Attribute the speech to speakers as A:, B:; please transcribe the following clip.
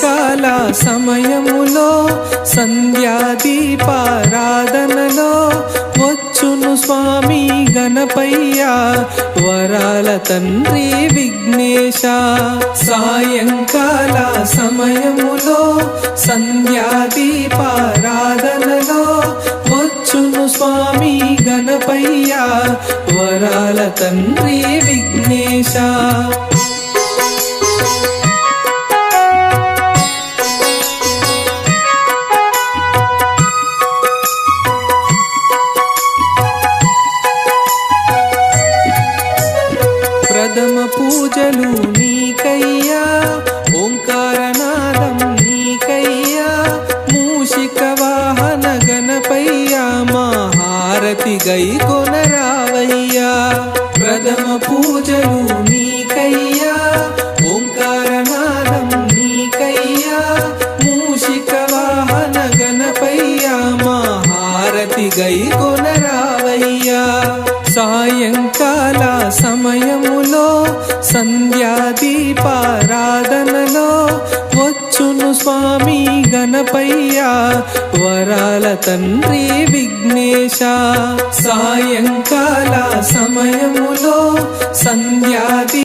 A: సాయంకాల సమయములో సంధ్యాదీపారాధనలో వచ్చును స్వామి గణపయ్య వరాల తండ్రి విఘ్నేశ. సాయంకాల సమయములో సంధ్యాదీపారాధనలో వచ్చును స్వామి గణపయ్య వరాల తండ్రి విఘ్నేశ. ప్రథమ పూజలు నీకయ్యా, ఓంకారనాదం నీకయ్యా, మూషిక వాహన గణపయ్యా మా హారతి గై కొనరావయ్యా. ప్రథమ పూజలు నీకయ్యా, ఓంకారనాదం నీకయ్యా, మూషిక వాహన గణపయ్యా మా హారతి గై కొనరావయ్యా. సాయంకాల సమయములో సంధ్యాదీపారాధనలో వచ్చును స్వామి గణపయ్య వరాల తండ్రి విఘ్నేశ. సాయంకాల సమయములో సంధ్యాదీ